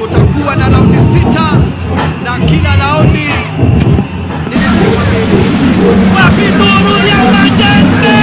Kutakuwa na raundi 6 na kila raundi mapinduzi ya Majembe.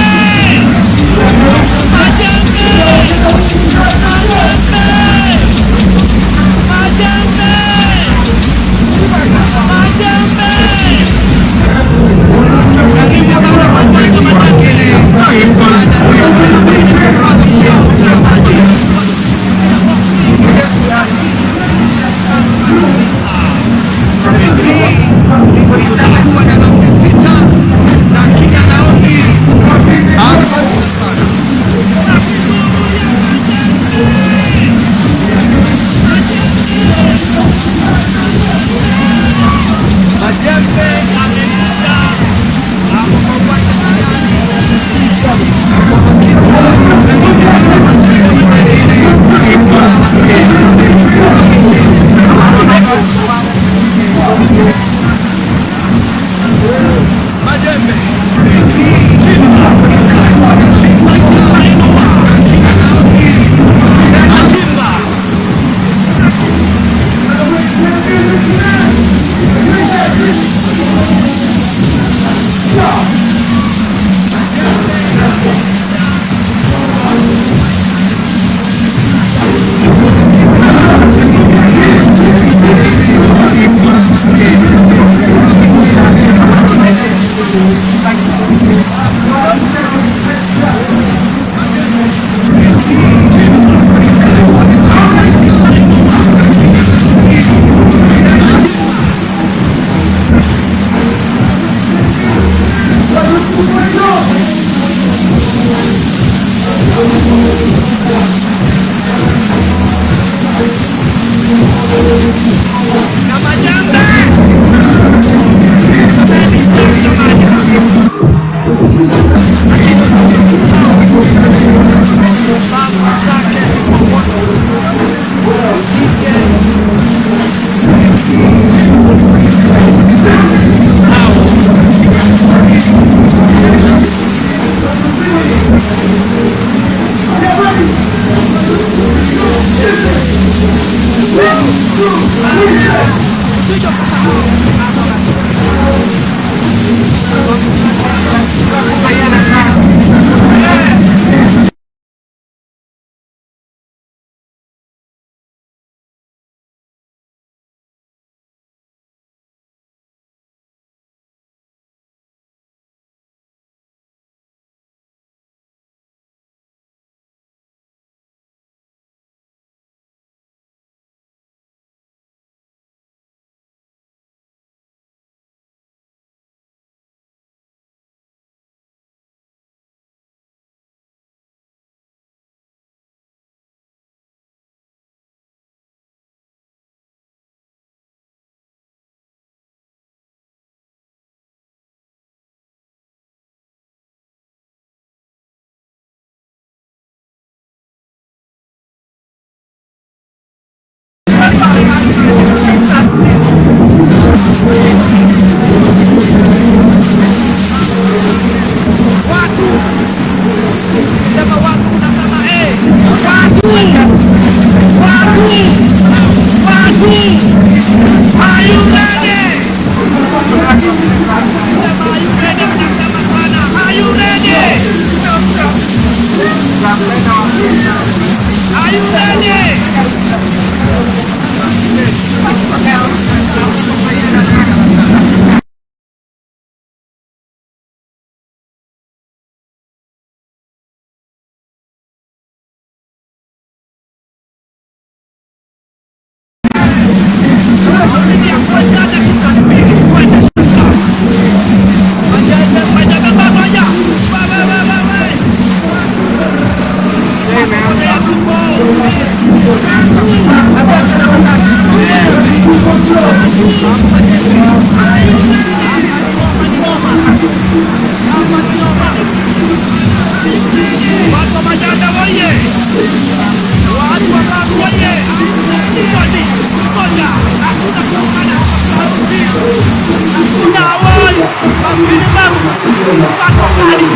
Pak Kokali,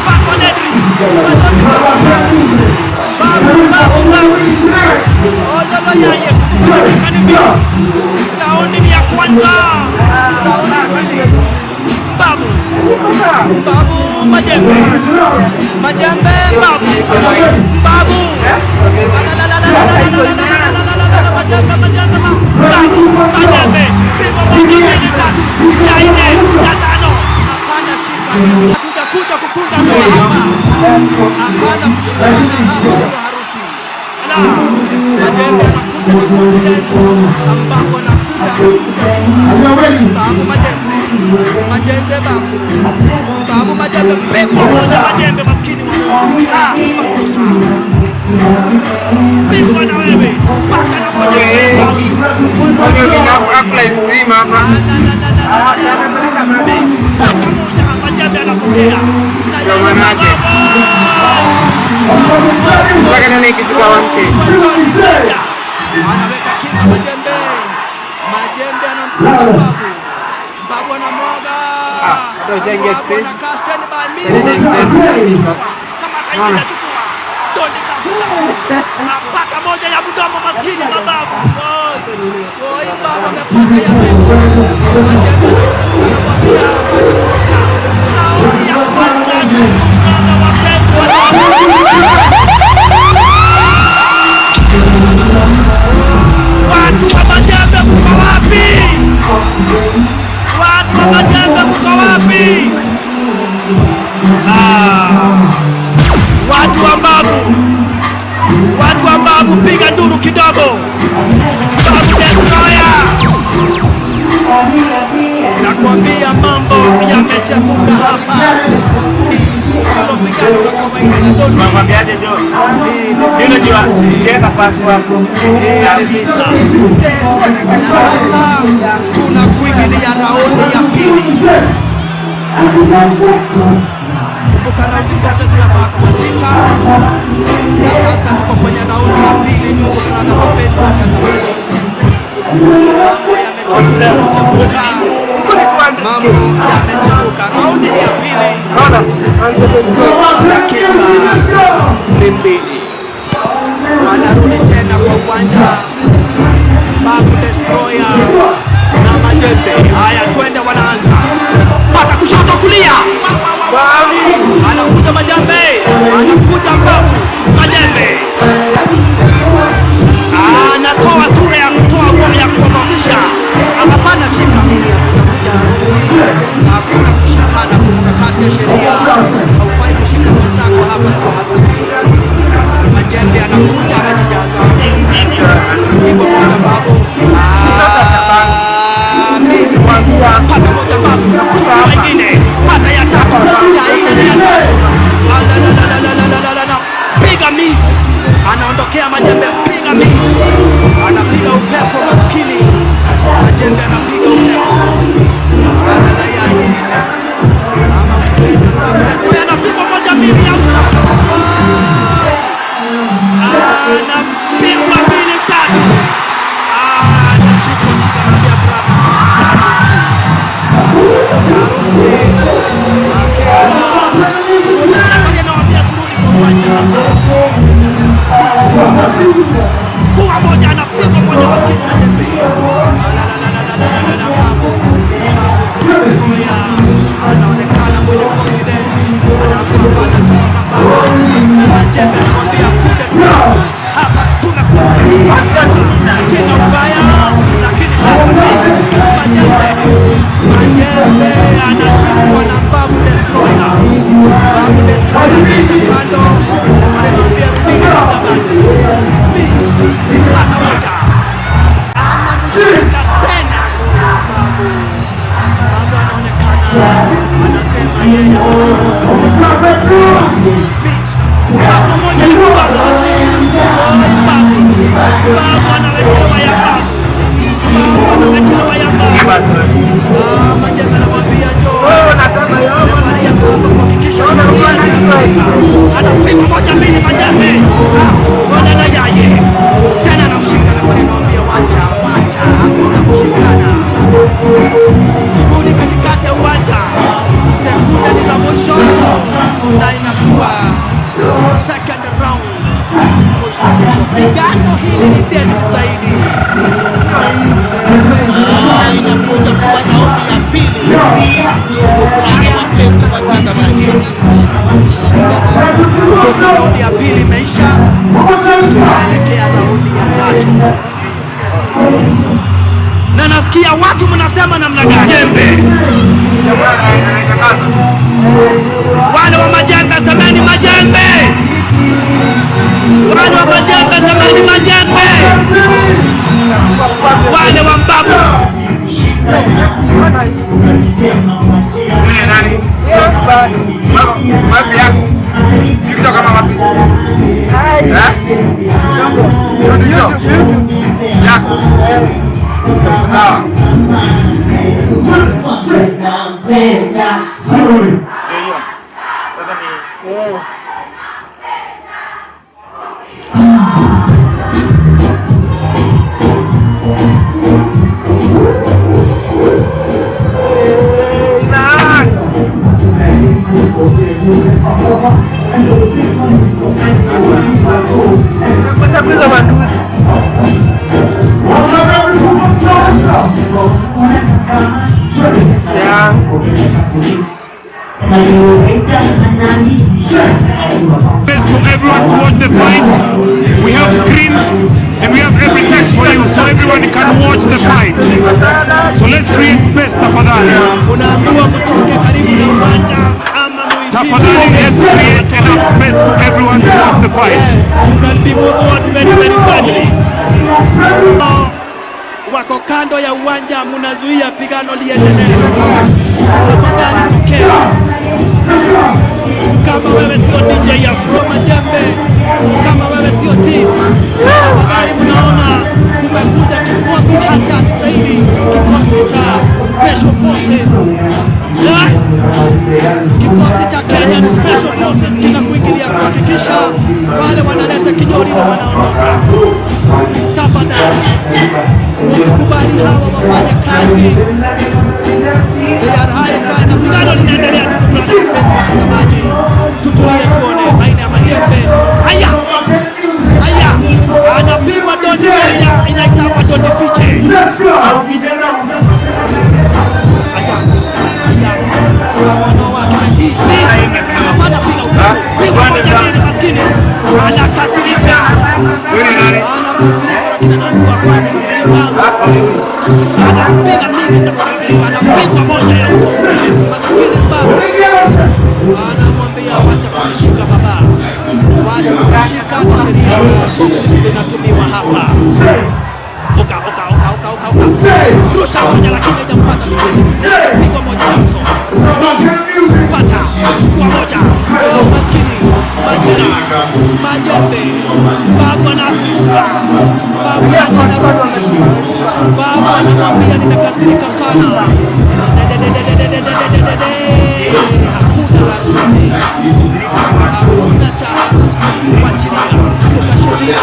Pak Konedri, Pak Konedri. Yaye kanibia raundi ya kwanza, Babu Majembe Majembe Babu kuja kufunga hapana harusi Majembe ambapo Babu Majembe pigwa Majembe maskini pigwa na wewe paka na Majembe anapokea anaweka kinga Majembe anampiga Babu anamwaga kama kaingia chukua Dondi kafuka napaka moja ya mdomo maskini mababu Babu amepaka ya watu wa Majembe mko wapi? Watu wa Majembe mko wapi? Watu wa Babu piga nduru kidogo. Babu Destroyer, nakwambia mambo yamechemuka hapa. Mwambiaje jo? Hilo jua cheza pasi wako. Tuna kuingilia raundi ya pili. Kumbuka raundi zote zinafaa kuwa 6. Sasa tuko kwenye raundi ya pili. Mambo yamechemuka. Raundi ya pili. Wanarudi tena kwa uwanja. Babu Destroyer na Majembe. Haya, twende, wanaanza pata kushoto kulia. Anakuja Majembe, anakuja Babu Majembe, anatoa sura ya kutoa ngome ya kuogofisha. Hapana, shika mimi hakuna kushikana kukakata sheria. Haufai kushika mwenzako hapa, sio harusi. Majembe anakuja anajijaza hivyo kwa sababu pata moja Babu, wengine pata ya tatu ya ine na ya tatu. Piga miss, anaondokea Majembe, piga miss, anapiga upepo maskini. Majembe anapiga upepo anapigwa moja mbili ya anapigwa mbili tatu, anashika na vya brother kuwa moja, anapigwa moja maskini Majembe. Anaonekana mwenye confidence, anakuwa anatoka Majembe anamwambia kuja hapa, tumekuja sina ubaya, lakini Majembe anashikwa na Babu Destroyer. Babu Destroyer kando, anamwambia anamoja, anamshika tena Babu. Babu anaonekana anasema yeye Babu moja ni Babu anawekelewa ya Babu, anawekelewa ya Babu. Majembe anamwambia njoo, kuhakikisha anapigwa moja mbili Majembe na yaye tena anamshika na kumwambia wacha, hakuna kushikana. Kurudi katikati ya uwanja, sekunde ni za mwisho na inakuwa second round. Wale wa majanga zamani majembe, wale wa majanga zamani majembe, wale wa mbabu. Yule nani? Wapi yako? Nikitoka kama wapi? Yako. Sawa. Sasa ni best for everyone to watch the fight. We have screens and we have everything for you so everyone can watch the fight. So let's create space tafadhali. Unaambiwa mtoke karibu na uwanja ama muitishe. Tafadhali, let's create enough space for everyone to watch the fight. You can be moved very badly. Wako kando ya uwanja, munazuia pigano liendelee. Tafadhali tokea. Kama wewe sio DJ ya Afro Majembe, kama wewe sio team, tafadhali mnaona kumekuja kikosi hata sasa hivi, kikosi cha Special Forces. Kikosi cha Kenya Special Forces kinakuingilia kuhakikisha wale wanaleta kinyolino wanaondoka. Tafadhali usikubali hawa wafanye kazi. They are high time. Pigano linaendelea. Watazamaji, tutulie tuone baina ya majembe. Haya, anapigwa doni moja, inaitwa doni fiche. Anamwambia wacha kunishika baba, wacha kunishika, sheria zinatumiwa hapa. Oka rusha moja lakini hajampata. Pigo moja ya uso. Pata kwa moja. Maskini Majembe babu anafunga. Babu anarudi. Babu anamwambia nimekasirika sana. Hakuna cha harusi kuachilia. Sheria